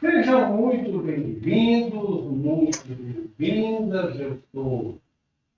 Sejam muito bem-vindos, muito bem-vindas. Eu sou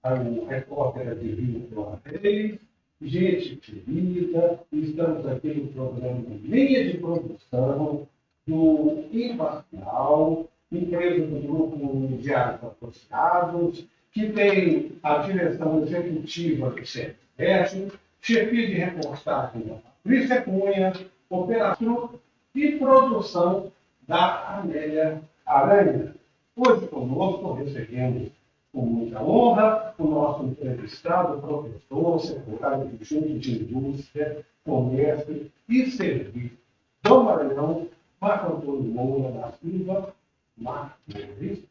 o repórter de Rio pela vez. Gente querida, estamos aqui no programa Linha de Produção do Imparcial, empresa do Grupo Diários Associados, que tem a direção executiva do CEPES, chefia de reportagem da Patrícia Cunha, operação e produção da Amélia Aranha. Hoje conosco recebemos com muita honra o nosso entrevistado, professor, secretário adjunto de Indústria, Comércio e Serviço do Maranhão, Marco Antônio Moura da Silva Marques.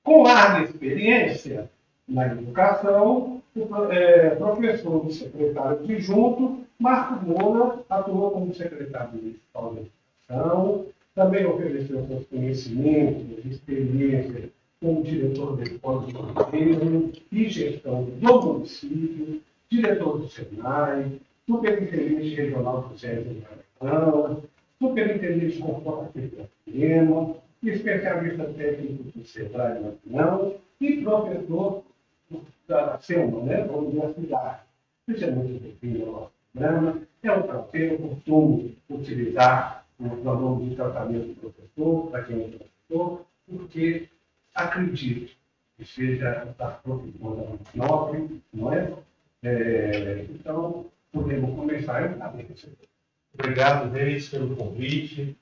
Com larga experiência na educação, o professor e secretário adjunto, Marco Moura, atuou como secretário municipal de educação, também ofereceu seus conhecimentos e experiência como diretor da Escola de Governo e Gestão do Município, diretor do SENAI, superintendente regional do SESI de Maranhão, superintendente corporativo da FEMA, especialista técnico do SEBRAE Maranhão e professor da SEMA, da Universidade. Seja muito bem-vindo ao nosso programa. É um prazer, eu costumo utilizar o pronome de tratamento do professor, para quem é professor, porque acredito que seja da profissão nobre, não é? Então, podemos começar. Eu agradeço. Obrigado, Deis, pelo convite.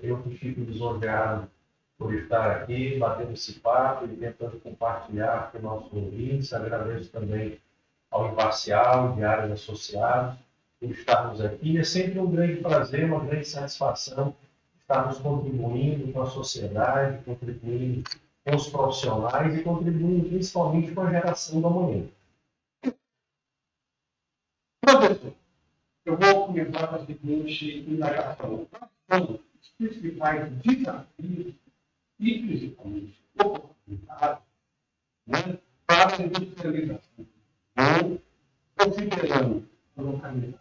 Eu que fico lisonjeado por estar aqui, batendo esse papo e tentando compartilhar com nossos ouvintes. Agradeço também ao Imparcial, Diários Associados, por estarmos aqui. É sempre um grande prazer, uma grande satisfação estarmos contribuindo com a sociedade, contribuindo com os profissionais e contribuindo principalmente com a geração do amanhã. Professor, eu vou começar com a seguinte indagação. Quais são os principais desafios e, principalmente, oportunidades, para a industrialização, considerando a localização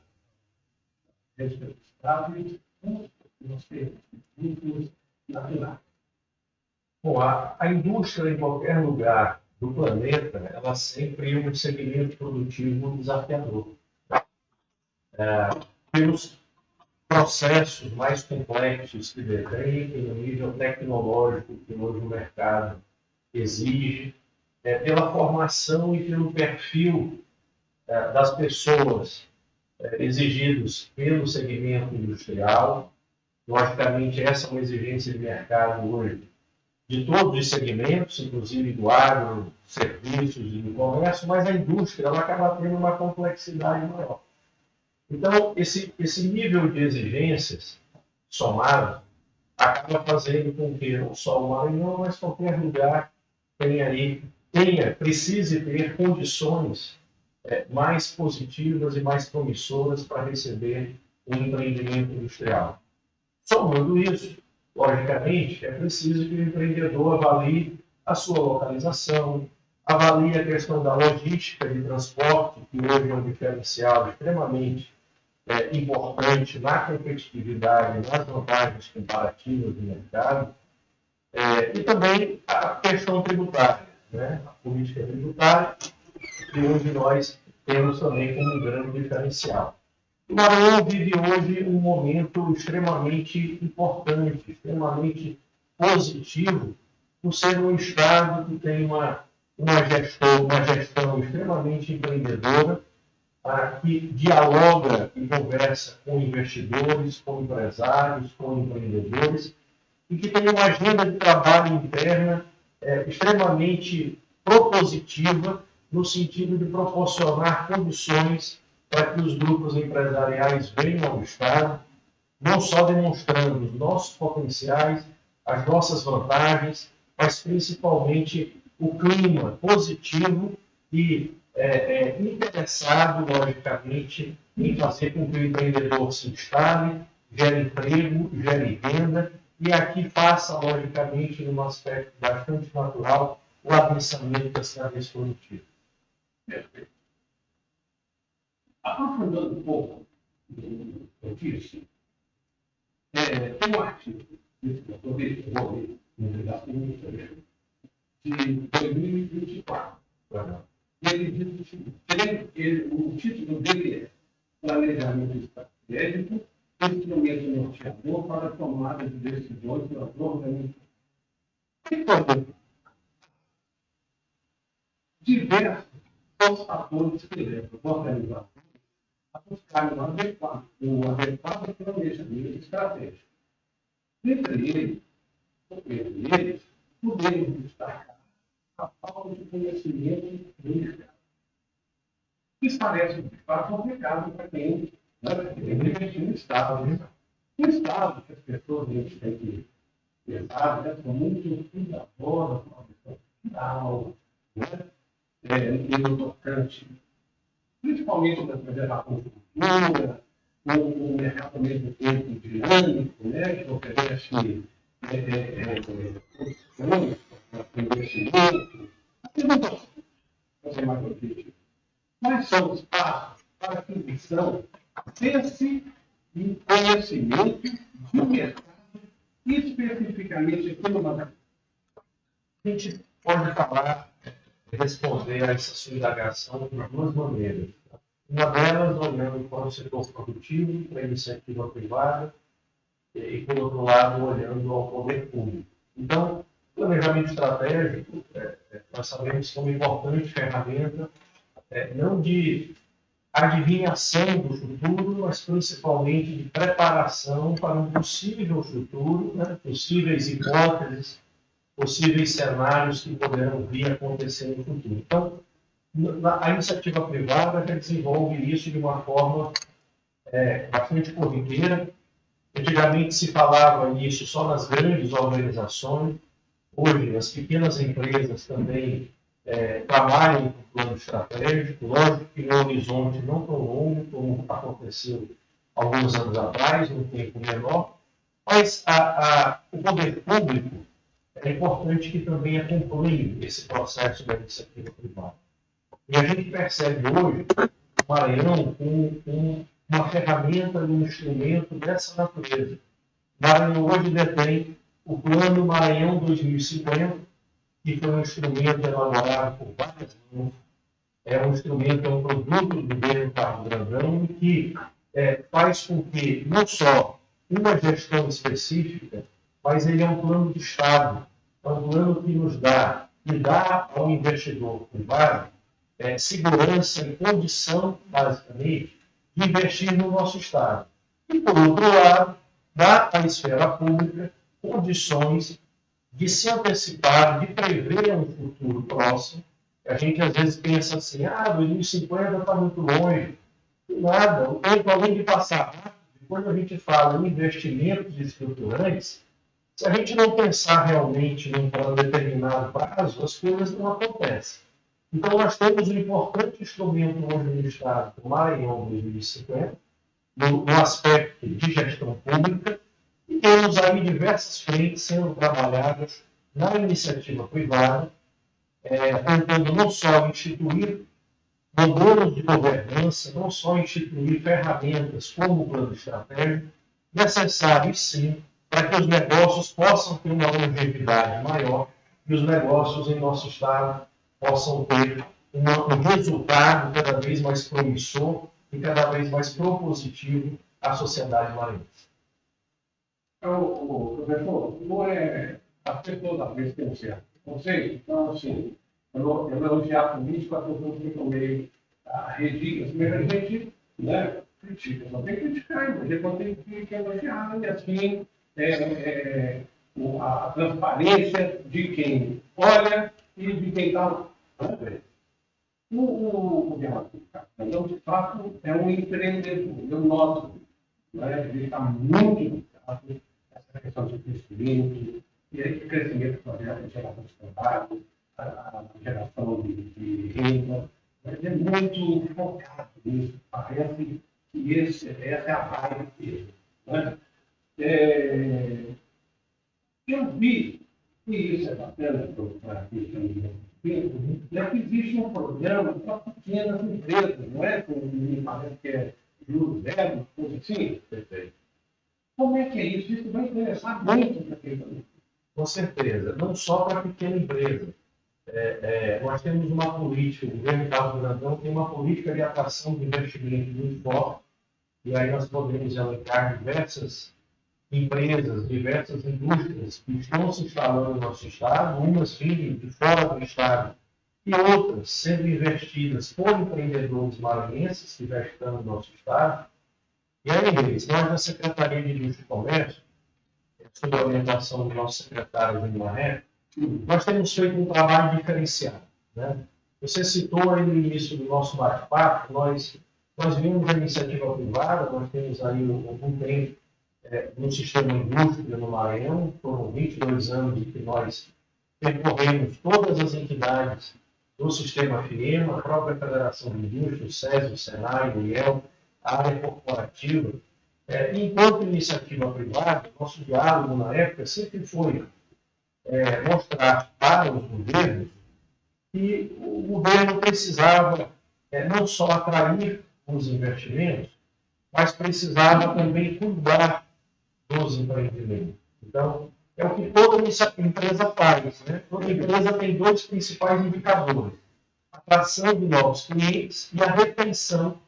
respetáveis, os termos naturais? Bom, a indústria, em qualquer lugar do planeta, ela sempre é um segmento produtivo desafiador. Pelos processos mais complexos que dependem no nível tecnológico que hoje o mercado exige, pela formação e pelo perfil das pessoas exigidos pelo segmento industrial. Logicamente, essa é uma exigência de mercado hoje de todos os segmentos, inclusive do agro, serviços e do comércio, mas a indústria ela acaba tendo uma complexidade maior. Então, esse nível de exigências somado acaba fazendo com que não só o Maranhão, mas qualquer lugar precise ter condições mais positivas e mais promissoras para receber um empreendimento industrial. Somando isso, logicamente, é preciso que o empreendedor avalie a sua localização, avalie a questão da logística de transporte, que hoje é um diferencial extremamente importante na competitividade, nas vantagens comparativas do mercado, e também a questão tributária, a política tributária, que hoje nós temos também como um grande diferencial. O Maranhão vive hoje um momento extremamente importante, extremamente positivo, por ser um estado que tem uma gestão extremamente empreendedora, que dialoga e conversa com investidores, com empresários, com empreendedores, e que tem uma agenda de trabalho interna extremamente propositiva, no sentido de proporcionar condições para que os grupos empresariais venham ao Estado, não só demonstrando os nossos potenciais, as nossas vantagens, mas principalmente o clima positivo e interessado, logicamente, em fazer com que o empreendedor se instale, gere emprego, gere renda, e aqui faça, logicamente, num aspecto bastante natural, o adensamento das cadeias produtivas. Perfeito. Aprofundando um pouco do que eu disse, tem um artigo esse documento, eu vou ler um pedacinho de 2024. Ele diz o seguinte, o título dele é Planejamento Estratégico, Instrumento Norteador para a Tomada de Decisões nas Organizações. Diversos são os fatores que levam a organização a buscar um adequado planejamento estratégico. Entre eles, podemos destacar a falta de conhecimento do mercado. Isso parece de fato complicado para quem investir no Estado. No Estado, que as pessoas têm que pensar, são muito cuidadosas com a questão final, no tocante, principalmente na preservação futura, o mercado ao mesmo tempo dinâmico, que oferece opções para investimento. Fazer mais objetivo. Quais são os passos para a aquisição desse conhecimento de mercado, especificamente aqui no Brasil? A gente pode falar, responder a essa sua indagação de duas maneiras. Uma delas, olhando para o setor produtivo, para a iniciativa privada, e, por outro lado, olhando ao poder público. Então, planejamento estratégico, nós sabemos que é uma importante ferramenta, não de adivinhação do futuro, mas principalmente de preparação para um possível futuro, possíveis hipóteses, possíveis cenários que poderão vir a acontecer no futuro. Então, a iniciativa privada já desenvolve isso de uma forma bastante corriqueira. Antigamente se falava nisso só nas grandes organizações. Hoje, as pequenas empresas também trabalham com plano estratégico, lógico que no horizonte não tão longo, como aconteceu alguns anos atrás, num tempo menor, mas o poder público é importante que também acompanhe esse processo da iniciativa privada. E a gente percebe hoje o Maranhão com uma ferramenta e um instrumento dessa natureza. O Maranhão hoje detém o Plano Maranhão 2050, que foi um instrumento elaborado por várias mãos. É um instrumento, é um produto do governo Carlos Brandão, que faz com que não só uma gestão específica, mas ele é um plano de Estado. É um plano que nos dá ao investidor privado segurança e condição, basicamente, de investir no nosso Estado. E, por outro lado, dá à esfera pública condições de se antecipar, de prever um futuro próximo. A gente, às vezes, pensa assim, 2050 está muito longe. Nada, o tempo, além de passar rápido, quando a gente fala em investimentos estruturantes, se a gente não pensar realmente num determinado prazo, as coisas não acontecem. Então, nós temos um importante instrumento hoje no Estado, o Maranhão 2050, no aspecto de gestão pública, e temos aí diversas frentes sendo trabalhadas na iniciativa privada, tentando não só instituir modelos de governança, não só instituir ferramentas como o plano estratégico, necessários sim para que os negócios possam ter uma longevidade maior e os negócios em nosso Estado possam ter um resultado cada vez mais promissor e cada vez mais propositivo à sociedade maranhense. Professor, não é as pessoas às vezes têm um certo conceito, então, assim, eu elogiar político, a pessoa fica meio ridícula, mas a gente critica, só tem que criticar, a gente não tem que elogiar, e assim, a transparência de quem olha e de quem está. O Então, de fato, é um empreendedor. Eu noto, ele está muito ligado essa questão de crescimento, e aí crescimento projeto de geração de trabalho, a geração de renda. Ele é muito focado nisso. Parece que essa é a vibe dele. Eu vi, e isso é bacana para a questão de que existe um programa para pequenas empresas, não é? Me parece que é juros zero, coisa assim. Perfeito. Como é que é isso? Isso vai interessar muito para quem está. Com certeza. Não só para a pequena empresa. Nós temos uma política, o governo Carlos Brandão tem uma política de atração de investimento muito forte, e aí nós podemos elencar diversas empresas, diversas indústrias que estão se instalando no nosso estado, umas vindo de fora do estado e outras sendo investidas por empreendedores maranhenses que já estão no nosso estado. E aí, nós da Secretaria de Indústria e Comércio, sob a orientação do nosso secretário de Maré, nós temos feito um trabalho diferenciado. Né? Você citou aí no início do nosso bate-papo, nós vimos a iniciativa privada, nós temos aí algum tempo no sistema indústria no Maranhão, foram 22 anos em que nós percorremos todas as entidades do sistema FIEMA, a própria Federação de Indústria, o SESI, o SENAI, o IEL, a área corporativa. Enquanto iniciativa privada, nosso diálogo na época sempre foi mostrar para os governos que o governo precisava não só atrair os investimentos, mas precisava também cuidar dos empreendimentos. Então, é o que toda empresa faz. Né? Toda empresa tem dois principais indicadores: a atração de novos clientes e a retenção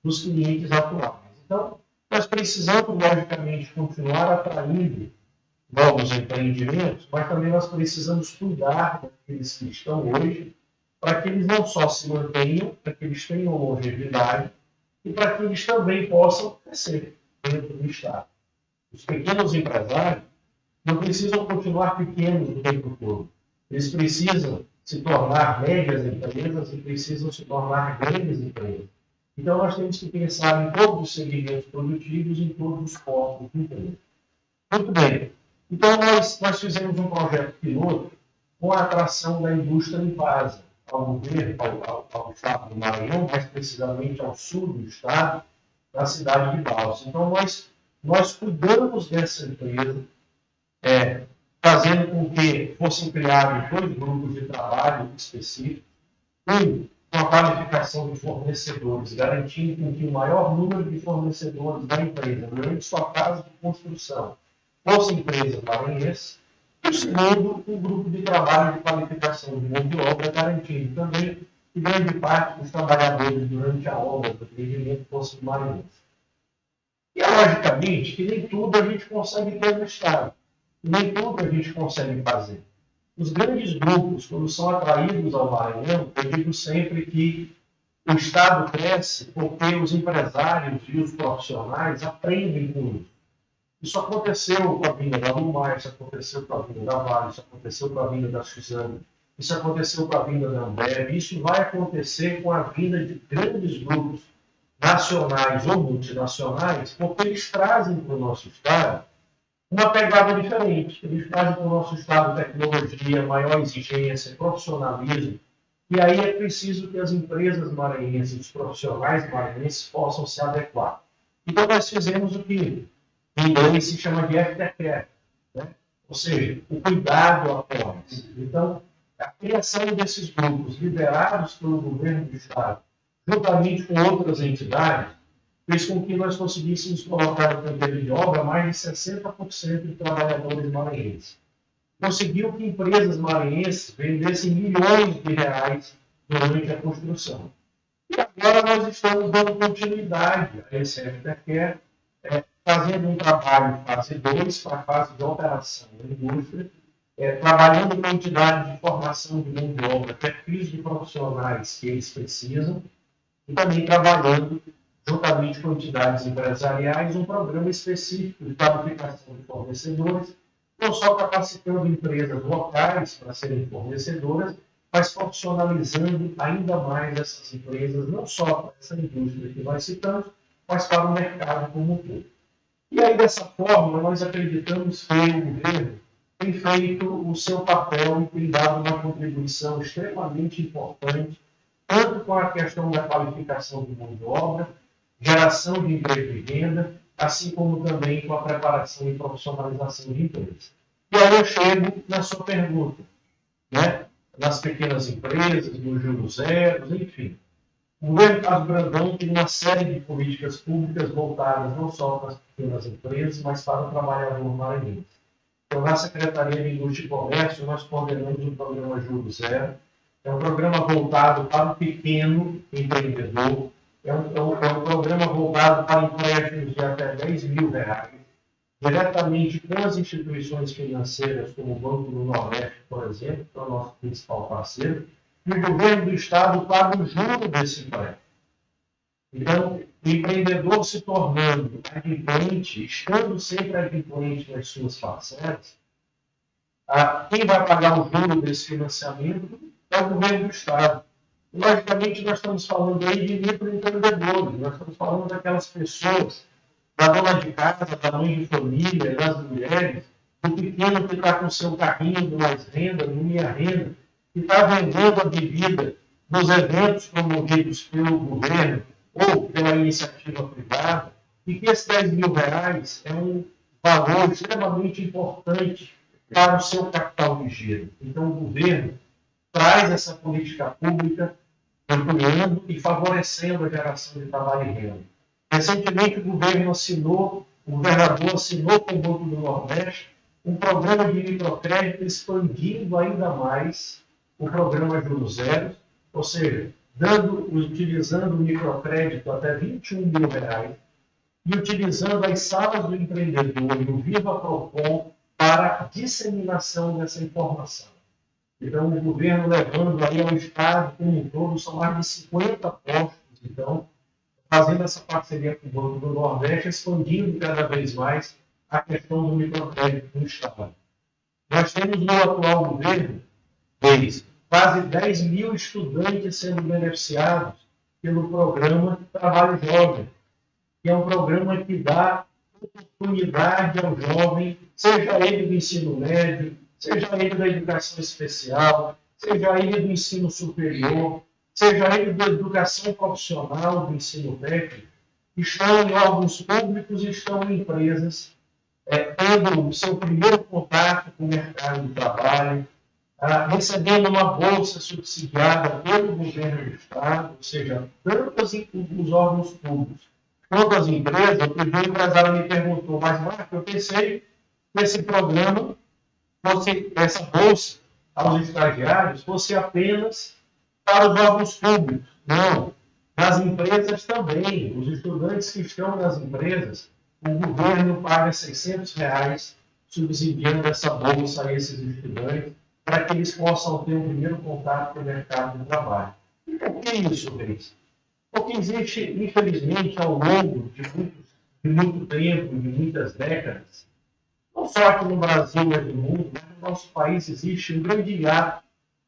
dos clientes atuais. Então, nós precisamos, logicamente, continuar atraindo novos empreendimentos, mas também nós precisamos cuidar daqueles que estão hoje, para que eles não só se mantenham, para que eles tenham longevidade e para que eles também possam crescer dentro do Estado. Os pequenos empresários não precisam continuar pequenos o tempo todo. Eles precisam se tornar médias empresas e precisam se tornar grandes empresas. Então, nós temos que pensar em todos os segmentos produtivos, em todos os corpos de empresa. Muito bem. Então, nós fizemos um projeto piloto com a atração da indústria em base ao governo, ao estado do Maranhão, mais precisamente ao sul do estado, na cidade de Balsas. Então, nós cuidamos dessa empresa, fazendo com que fossem criados 2 grupos de trabalho específicos, um com a qualificação de fornecedores, garantindo que o maior número de fornecedores da empresa, durante sua casa de construção, fosse empresa maranhense, e o segundo, um grupo de trabalho de qualificação de mão de obra, garantindo também que grande parte dos trabalhadores durante a obra do empreendimento fossem maranhenses. E, logicamente, que nem tudo a gente consegue ter no Estado. Nem tudo a gente consegue fazer. Os grandes grupos, quando são atraídos ao Maranhão, eu digo sempre que o Estado cresce porque os empresários e os profissionais aprendem com isso. Isso aconteceu com a vinda da Lumar, isso aconteceu com a vinda da Vale, isso aconteceu com a vinda da Suzano, isso aconteceu com a vinda da Ambev, isso vai acontecer com a vinda de grandes grupos nacionais ou multinacionais, porque eles trazem para o nosso Estado uma pegada diferente. Eles trazem para o nosso Estado tecnologia, maior exigência, profissionalismo, e aí é preciso que as empresas maranhenses, os profissionais maranhenses possam se adequar. Então nós fizemos o que em inglês se chama de aftercare, né? Ou seja, o cuidado após. Então, a criação desses grupos liderados pelo governo do Estado, juntamente com outras entidades, fez com que nós conseguíssemos colocar no canteiro de obra mais de 60% de trabalhadores maranhenses. Conseguiu que empresas maranhenses vendessem milhões de reais durante a construção. E agora nós estamos dando continuidade a esse aftercare, fazendo um trabalho fase 2 para a fase de operação da indústria, trabalhando com entidades de formação de mão de obra, perfis de profissionais que eles precisam, e também trabalhando juntamente com entidades empresariais, um programa específico de qualificação de fornecedores, não só capacitando empresas locais para serem fornecedoras, mas profissionalizando ainda mais essas empresas, não só para essa indústria que nós citamos, mas para o mercado como um todo. E aí, dessa forma, nós acreditamos que o governo tem feito o seu papel e tem dado uma contribuição extremamente importante, tanto com a questão da qualificação de mão de obra, geração de emprego e renda, assim como também com a preparação e profissionalização de empresas. E aí eu chego na sua pergunta, né? Nas pequenas empresas, nos juros zeros, enfim. O governo Carlos Brandão tem uma série de políticas públicas voltadas não só para as pequenas empresas, mas para o trabalhador maranhense. Então, na Secretaria de Indústria e Comércio, nós coordenamos o programa Juro Zero. É um programa voltado para o pequeno empreendedor. É um programa voltado para empréstimos de até R$ 10.000, diretamente com as instituições financeiras, como o Banco do Nordeste, por exemplo, que é o nosso principal parceiro, e o governo do Estado paga o juro desse empréstimo. Então, o empreendedor se tornando adimplente, estando sempre adimplente nas suas parcelas, quem vai pagar o juro desse financiamento é o governo do Estado. Logicamente, nós estamos falando aí de microempreendedores, nós estamos falando daquelas pessoas, da dona de casa, da mãe de família, das mulheres, do pequeno que está com seu carrinho do Mais Renda, do Minha Renda, que está vendendo a bebida nos eventos promovidos pelo governo ou pela iniciativa privada, e que esses R$ 10.000 é um valor extremamente importante para o seu capital de giro. Então, o governo traz essa política pública ampliando e favorecendo a geração de trabalho e renda. Recentemente, o governador assinou com o Banco do Nordeste um programa de microcrédito expandindo ainda mais o programa Juros Zero, ou seja, utilizando o microcrédito até R$ 21.000 e utilizando as salas do empreendedor e o Viva Procon para a disseminação dessa informação. Então, o governo levando aí ao Estado como um todo, são mais de 50 postos, então, fazendo essa parceria com o Banco do Nordeste, expandindo cada vez mais a questão do microcrédito no Estado. Nós temos no atual governo quase 10 mil estudantes sendo beneficiados pelo programa Trabalho Jovem, que é um programa que dá oportunidade ao jovem, seja ele do ensino médio, seja ele da educação especial, seja ele do ensino superior, seja ele da educação profissional, do ensino técnico, estão em órgãos públicos e estão em empresas, tendo o seu primeiro contato com o mercado de trabalho, recebendo uma bolsa subsidiada pelo governo do Estado, ou seja, tanto os órgãos públicos quanto as empresas. Outro dia o empresário me perguntou, mas Marco, eu pensei que esse programa fosse, essa bolsa aos estagiários, fosse apenas para os órgãos públicos. Não, nas empresas também. Os estudantes que estão nas empresas, o governo paga R$ 600 subsidiando essa bolsa a esses estudantes, para que eles possam ter um primeiro contato com o mercado de trabalho. E por que isso, Reis? Porque existe, infelizmente, ao longo de muito tempo, de muitas décadas, não só aqui no Brasil, mas no mundo, mas no nosso país existe um grande hiato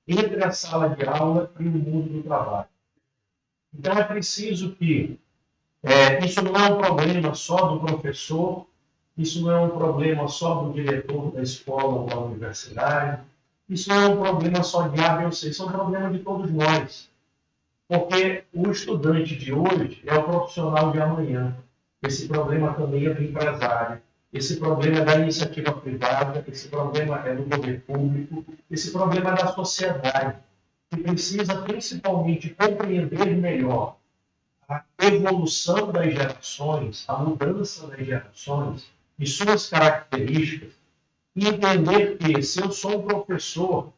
entre a sala de aula e o mundo do trabalho. Então é preciso que isso não é um problema só do professor, isso não é um problema só do diretor da escola ou da universidade, isso não é um problema só de A, B ou C, isso é um problema de todos nós. Porque o estudante de hoje é o profissional de amanhã. Esse problema também é do empresário. Esse problema é da iniciativa privada, esse problema é do poder público, esse problema é da sociedade, que precisa principalmente compreender melhor a evolução das gerações, a mudança das gerações e suas características, e entender que, se eu sou um professor,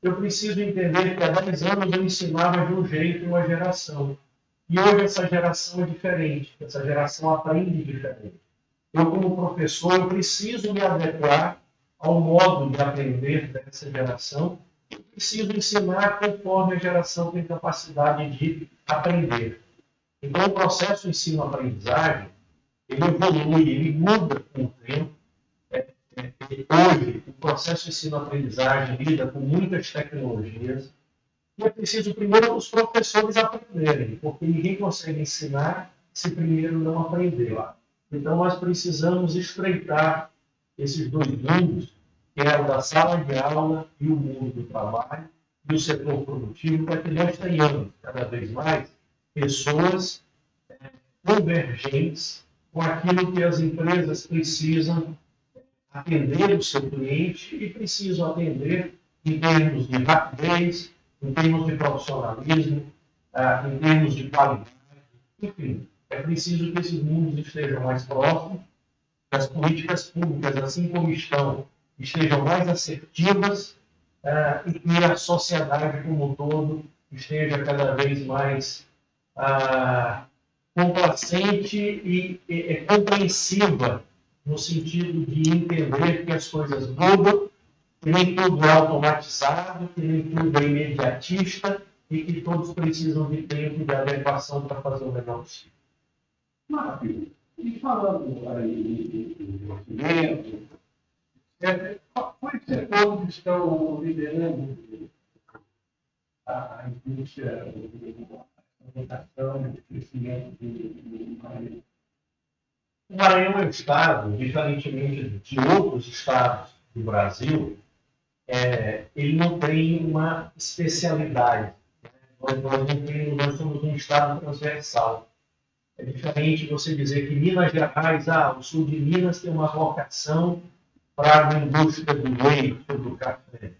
eu preciso entender que há 10 anos eu ensinava de um jeito uma geração. E hoje essa geração é diferente, essa geração aprende diferente. Eu, como professor, eu preciso me adequar ao modo de aprender dessa geração e preciso ensinar conforme a geração tem capacidade de aprender. Então, o processo ensino-aprendizagem, ele evolui, ele muda com o tempo. Hoje, o processo de ensino-aprendizagem lida com muitas tecnologias e é preciso primeiro os professores aprenderem, porque ninguém consegue ensinar se primeiro não aprender. Então, nós precisamos estreitar esses dois mundos, que é o da sala de aula e o mundo do trabalho e o setor produtivo, para que nós tenhamos cada vez mais pessoas convergentes com aquilo que as empresas precisam atender o seu cliente e precisam atender em termos de rapidez, em termos de profissionalismo, em termos de qualidade. Enfim, é preciso que esses mundos estejam mais próximos, que as políticas públicas, assim como estão, estejam mais assertivas e que a sociedade como um todo esteja cada vez mais complacente e compreensiva, no sentido de entender que as coisas mudam, que nem tudo é automatizado, que nem tudo é imediatista e que todos precisam de tempo de adequação para fazer o melhor possível. Maravilha. E falando aí em investimento, quais setores estão liderando a indústria, a votação, o crescimento do Maranhão? O Maranhão é um estado, diferentemente de outros estados do Brasil, ele não tem uma especialidade. Nós somos um estado transversal. É diferente você dizer que Minas Gerais, o sul de Minas tem uma vocação para a indústria do leite, do café.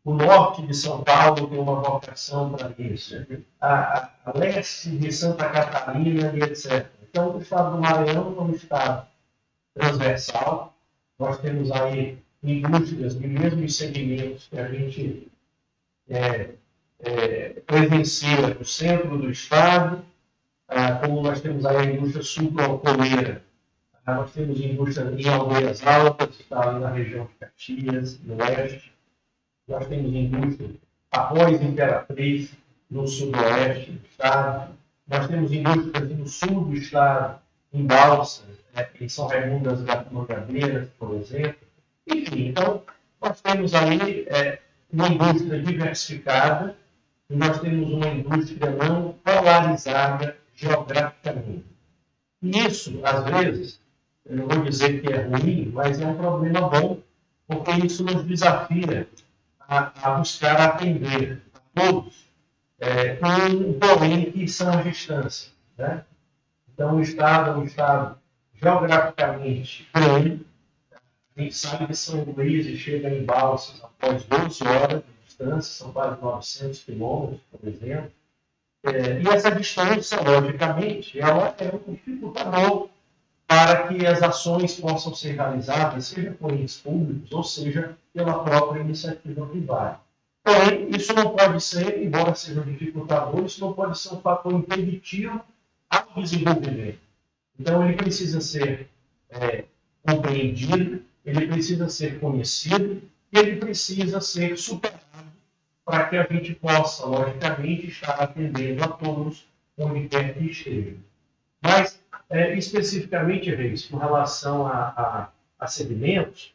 O norte de São Paulo tem uma vocação para isso. A leste de Santa Catarina e etc. Então, o estado do Maranhão é um estado transversal. Nós temos aí indústrias de mesmos segmentos que a gente presencia no centro do estado, como nós temos aí a indústria sucroalcooleira. Nós temos indústria em Aldeias Altas, que está ali na região de Caxias, no oeste. Nós temos indústria Arroz Imperatriz, no sudoeste do estado. Nós temos indústrias no sul do estado, em Balsas, em São Raimundo das Mangabeiras, por exemplo. Enfim, então, nós temos aí uma indústria diversificada e nós temos uma indústria não polarizada geograficamente. E isso, às vezes, eu não vou dizer que é ruim, mas é um problema bom, porque isso nos desafia a buscar atender a todos com um porém que são as distâncias. Né? Então, o Estado é um Estado geograficamente grande. A gente sabe que São Luís chega em Balsas após 12 horas de distância, são quase 900 quilômetros, por exemplo. E essa distância, logicamente, ela é um dificultador para que as ações possam ser realizadas, seja por entes públicos, ou seja, pela própria iniciativa privada. Porém, isso não pode ser, embora seja um dificultador, isso não pode ser um fator impeditivo ao desenvolvimento. Então, ele precisa ser compreendido, ele precisa ser conhecido e ele precisa ser superado para que a gente possa, logicamente, estar atendendo a todos onde quer que esteja. Mas, especificamente, Reis, com relação a segmentos,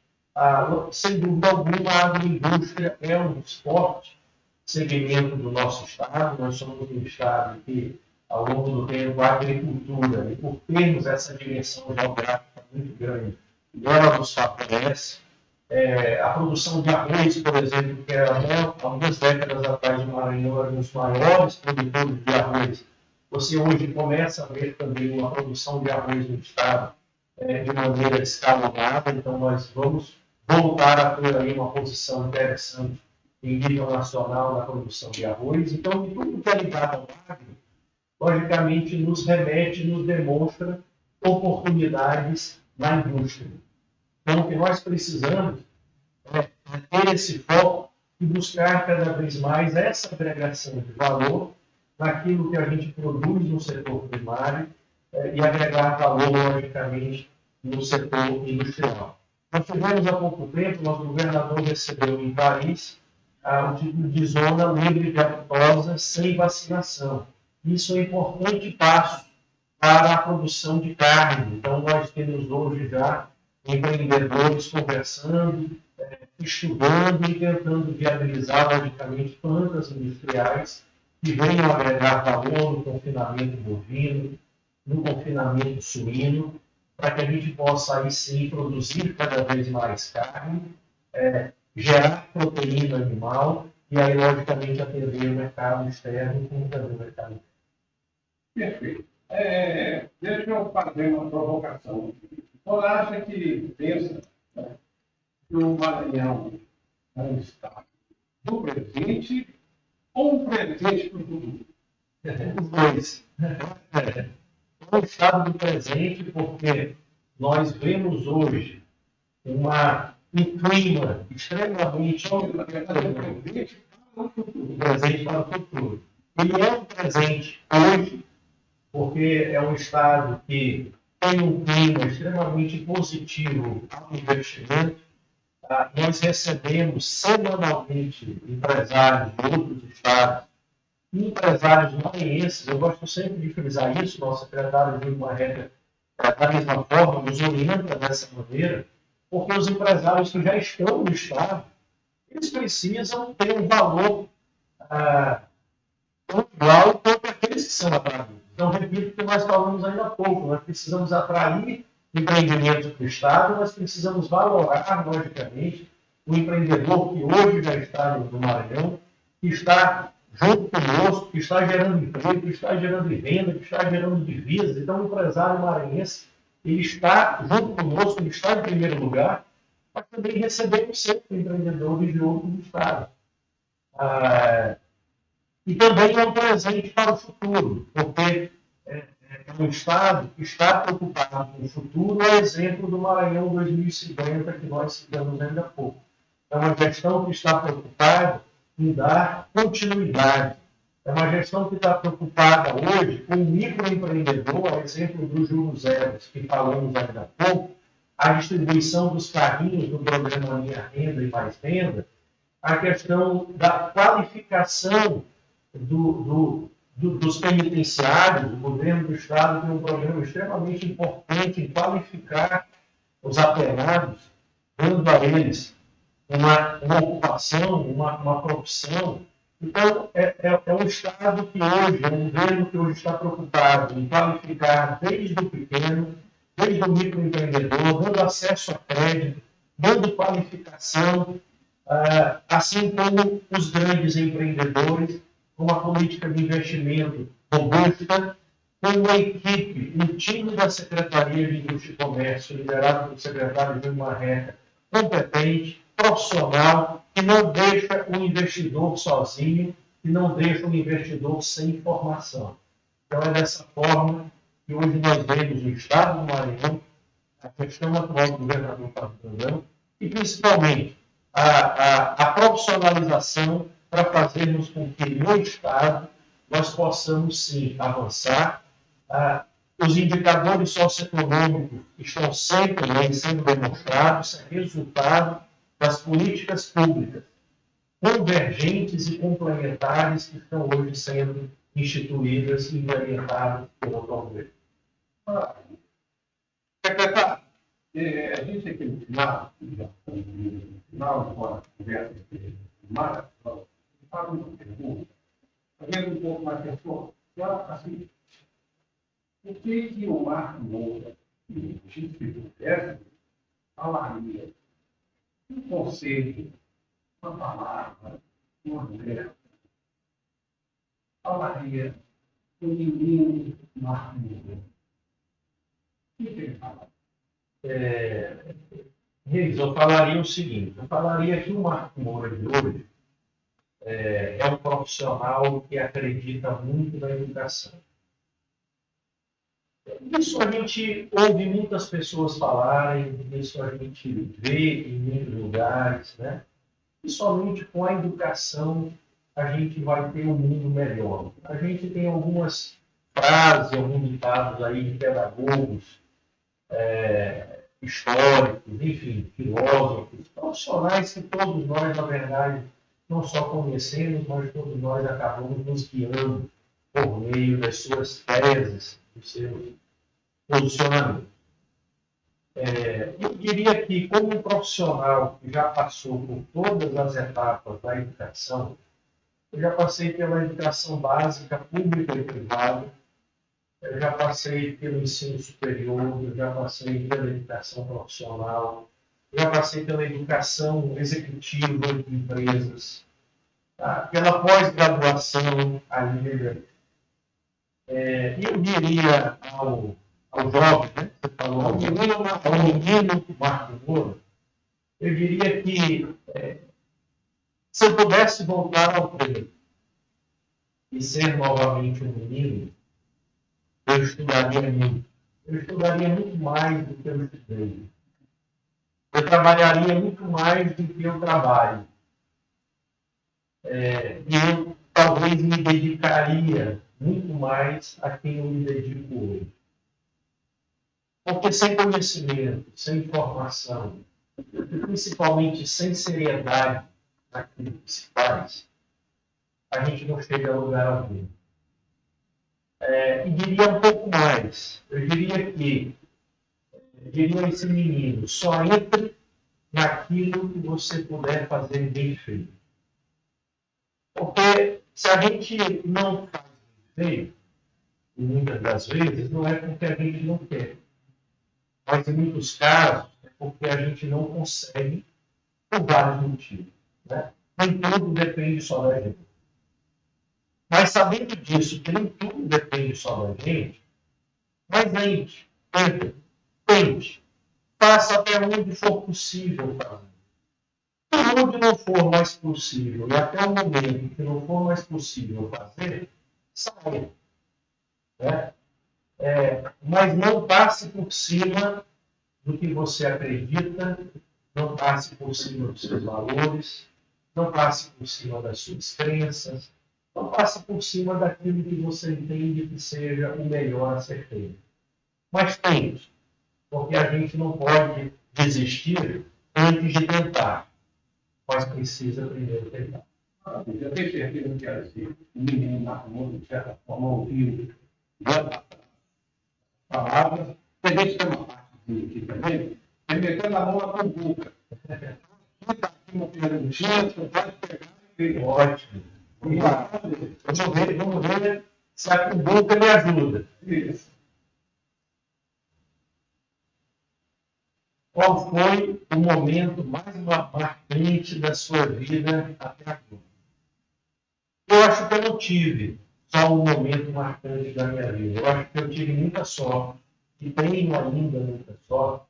sem dúvida alguma, a agroindústria é um forte segmento do nosso estado. Nós somos um estado que, ao longo do tempo, a agricultura, e por termos essa dimensão geográfica muito grande, ela nos favorece. A produção de arroz, por exemplo, que era há algumas décadas atrás o Maranhão era um dos maiores produtores de arroz. Você hoje começa a ver também uma produção de arroz no estado de maneira escalonada, então nós vamos voltar a ter aí uma posição interessante em nível nacional na produção de arroz. Então, de tudo que é ligado ao agro, logicamente nos remete, nos demonstra oportunidades na indústria. Então, o que nós precisamos é ter esse foco e buscar cada vez mais essa agregação de valor naquilo que a gente produz no setor primário e agregar valor, logicamente, no setor industrial. Nós tivemos há pouco tempo, nosso governador recebeu em Paris o título de zona livre de aftosa sem vacinação. Isso é um importante passo para a produção de carne. Então, nós temos hoje já empreendedores conversando, estudando e tentando viabilizar, logicamente, plantas industriais que venham agregar valor no confinamento bovino, no confinamento suíno, para que a gente possa, aí sim, produzir cada vez mais carne, gerar proteína animal e aí, logicamente, atender o mercado externo como também o mercado interno. Perfeito. Deixa eu fazer uma provocação. O senhor acha que pensa que o Maranhão é um estado do presente ou um presente para o futuro? Os dois. É um estado do presente, porque nós vemos hoje um clima extremamente presente para o futuro. Ele é um presente hoje, porque é um estado que tem um clima extremamente positivo ao investimento. Nós recebemos semanalmente empresários de outros estados, empresários maranhenses. Eu gosto sempre de frisar isso, nosso secretário de uma regra, da mesma forma, nos orienta dessa maneira, porque os empresários que já estão no estado, eles precisam ter um valor tão igual quanto aqueles que são atraídos. Então, repito o que nós falamos ainda há pouco, nós precisamos atrair empreendimentos para o Estado, nós precisamos valorar, logicamente, o empreendedor que hoje já está no Maranhão, que está junto conosco, que está gerando emprego, que está gerando renda, que está gerando divisas. Então, o empresário maranhense, ele está junto conosco, ele está em primeiro lugar, mas também recebemos sempre empreendedores de outros estados. E também é um presente para o futuro, porque é um Estado que está preocupado com o futuro, é exemplo do Maranhão 2050, que nós citamos ainda há pouco. É uma gestão que está preocupada em dar continuidade. É uma gestão que está preocupada hoje com o microempreendedor, a exemplo do Juros Zero, que falamos ainda há pouco, a distribuição dos carrinhos do programa Minha Renda e Mais Renda, a questão da qualificação dos penitenciários. O governo do Estado tem um programa extremamente importante em qualificar os apenados, dando a eles uma ocupação, uma profissão. Então, é um Estado que hoje, é um governo que hoje está preocupado em qualificar desde o pequeno, desde o microempreendedor, dando acesso a crédito, dando qualificação, assim como os grandes empreendedores, com uma política de investimento robusta, com uma equipe, um time da Secretaria de Indústria e Comércio, liderado pelo secretário Júlio Marreca, competente, profissional, que não deixa o investidor sozinho, que não deixa o investidor sem formação. Então, é dessa forma que hoje nós vemos o Estado do Maranhão, a questão atual do governador Fábio Brandão, e principalmente a profissionalização para fazermos com que no Estado nós possamos sim avançar. Os indicadores socioeconômicos estão sempre sendo demonstrados, é resultado das políticas públicas convergentes e complementares que estão hoje sendo instituídas e implementadas pelo atual governo. Secretário, a gente aqui no final da conversa, faz uma pergunta, fazendo um pouco mais pessoal. Assim, o que o Marco Moura, que se fizesse, falaria? Um conselho, uma palavra, uma mulher, falaria o menino Marco Moura. O que ele fala? Reis, eu falaria o seguinte, eu falaria que o Marco Moura de hoje é um profissional que acredita muito na educação. Isso a gente ouve muitas pessoas falarem, isso a gente vê em muitos lugares, né? E somente com a educação a gente vai ter um mundo melhor. A gente tem algumas frases, alguns ditados aí de pedagogos, históricos, enfim, filósofos, profissionais que todos nós, na verdade, não só conhecemos, mas todos nós acabamos nos guiando por meio das suas teses, dos seus posicionamentos. Eu diria que, como um profissional que já passou por todas as etapas da educação, eu já passei pela educação básica, pública e privada, eu já passei pelo ensino superior, eu já passei pela educação profissional, eu já passei pela educação executiva de empresas, pela pós-graduação ainda. Eu diria ao jovem, né? Você falou, ao menino Marco Moura, eu diria que se eu pudesse voltar ao treino, e ser novamente um menino, eu estudaria muito. Eu estudaria muito mais do que eu estudei. Eu trabalharia muito mais do que eu trabalho. E eu talvez me dedicaria muito mais a quem eu me dedico hoje. Porque sem conhecimento, sem informação, e principalmente sem seriedade naquilo que se faz, a gente não chega a lugar algum. E diria um pouco mais. Eu diria a esse menino, só entre naquilo que você puder fazer bem feito. Porque se a gente não faz bem feito, e muitas das vezes, não é porque a gente não quer. Mas em muitos casos, é porque a gente não consegue por vários motivos. Né? Nem tudo depende só da gente. Mas sabendo disso, que nem tudo depende só da gente, mas tente, faça até onde for possível fazer. E onde não for mais possível, e até o momento que não for mais possível fazer, saia. Né? Mas não passe por cima do que você acredita, não passe por cima dos seus valores, não passe por cima das suas crenças, não passe por cima daquilo que você entende que seja o melhor a ser feito. Mas tente, porque a gente não pode desistir antes de tentar, mas precisa primeiro tentar. Eu tenho certeza que assim, o menino Marcos, de certa forma, ouviu a palavra. A gente tem uma partezinha aqui também, metendo a mão na cumbuca. Está aqui uma perguntinha, você pode pegar e Ótimo. Vamos ver se a cumbuca me ajuda. Isso. Qual foi o momento mais marcante da sua vida até agora? Eu acho que eu não tive só um momento marcante da minha vida. Eu acho que eu tive muita sorte, e tenho ainda muita sorte,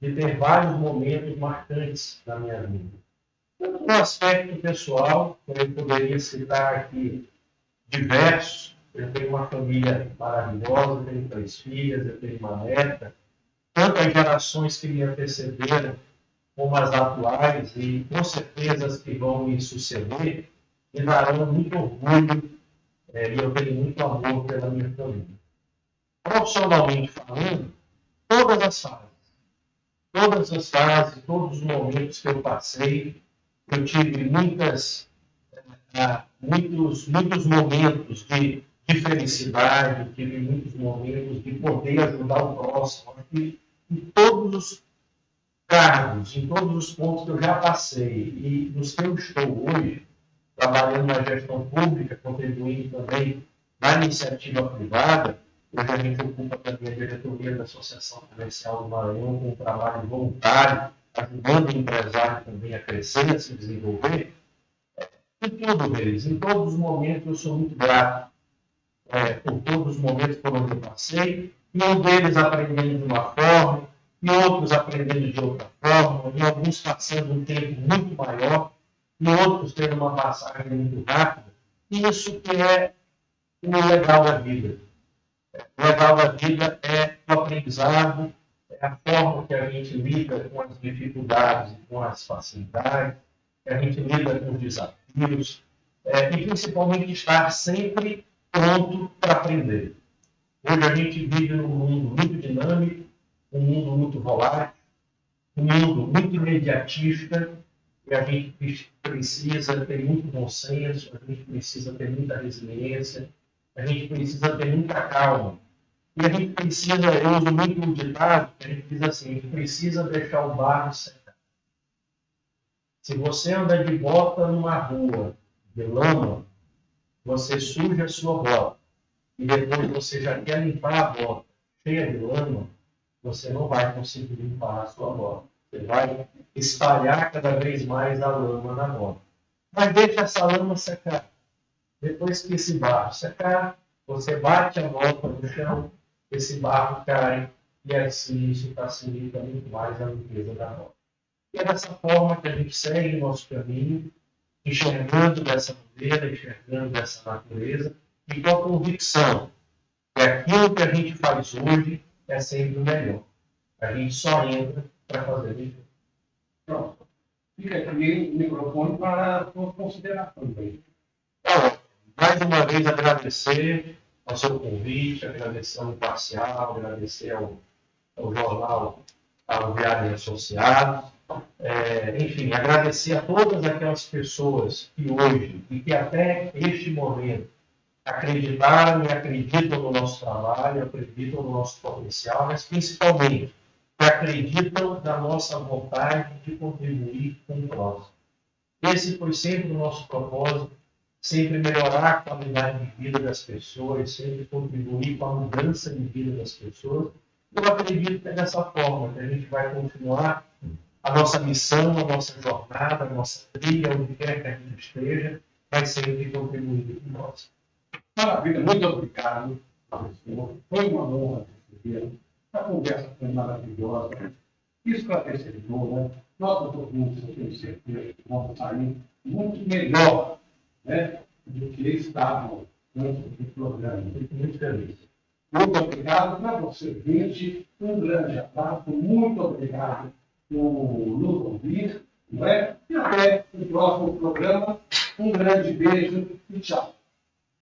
de ter vários momentos marcantes na minha vida. No aspecto pessoal, eu poderia citar aqui diversos. Eu tenho uma família maravilhosa, eu tenho 3 filhas, eu tenho uma neta. Tanto as gerações que me antecederam, como as atuais, e com certeza as que vão me suceder, me darão muito orgulho e eu tenho muito amor pela minha família. Profissionalmente falando, todas as fases, todos os momentos que eu passei, eu tive muitos momentos de felicidade, tive muitos momentos de poder ajudar o próximo. Em todos os cargos, em todos os pontos que eu já passei e nos que eu estou hoje, trabalhando na gestão pública, contribuindo também na iniciativa privada, hoje a gente ocupa também a diretoria da Associação Comercial do Maranhão com um trabalho voluntário, ajudando o empresário também a crescer, a se desenvolver. Em todos os momentos eu sou muito grato por todos os momentos por onde eu passei, e um deles aprendendo de uma forma, e outros aprendendo de outra forma, e alguns passando um tempo muito maior, e outros tendo uma passagem muito rápida. Isso que é o legal da vida. O legal da vida é o aprendizado, é a forma que a gente lida com as dificuldades e com as facilidades, que a gente lida com os desafios, e principalmente estar sempre pronto para aprender. Hoje a gente vive num mundo muito dinâmico, um mundo muito volátil, um mundo muito imediatista, e a gente precisa ter muito bom senso, a gente precisa ter muita resiliência, a gente precisa ter muita calma. E a gente precisa, eu uso muito um ditado, que a gente diz assim, a gente precisa deixar o barro secar. Se você anda de bota numa rua de lama, você suja a sua bota, e depois você já quer limpar a bota cheia de lama, você não vai conseguir limpar a sua bota. Você vai espalhar cada vez mais a lama na bota. Mas deixa essa lama secar. Depois que esse barro secar, você bate a bota no chão, esse barro cai, e assim isso facilita muito mais a limpeza da bota. E é dessa forma que a gente segue o nosso caminho, enxergando dessa maneira, enxergando dessa natureza, e com a convicção que aquilo que a gente faz hoje é sempre o melhor. A gente só entra para fazer melhor. Pronto. Fica aqui o microfone para considerar também. Então, mais uma vez agradecer ao seu convite, agradecer ao Imparcial, agradecer ao jornal ao Viário Associados, enfim, agradecer a todas aquelas pessoas que hoje e que até este momento acreditaram e acreditam no nosso trabalho, acreditam no nosso potencial, mas principalmente que acreditam na nossa vontade de contribuir com o próximo. Esse foi sempre o nosso propósito, sempre melhorar a qualidade de vida das pessoas, sempre contribuir com a mudança de vida das pessoas. Eu acredito que é dessa forma que a gente vai continuar a nossa missão, a nossa jornada, a nossa trilha, onde quer que a gente esteja, vai sempre contribuir com nós. Maravilha, muito obrigado, professor. Foi uma honra recebê-lo. A conversa foi maravilhosa, esclarecedora. Nós todos eu tenho certeza que vamos sair muito melhor, né, do que estavam antes do programa. Fico muito feliz. Muito obrigado para você, gente. Um grande abraço. Muito obrigado por nos ouvir. Não é? E até o próximo programa. Um grande beijo e tchau.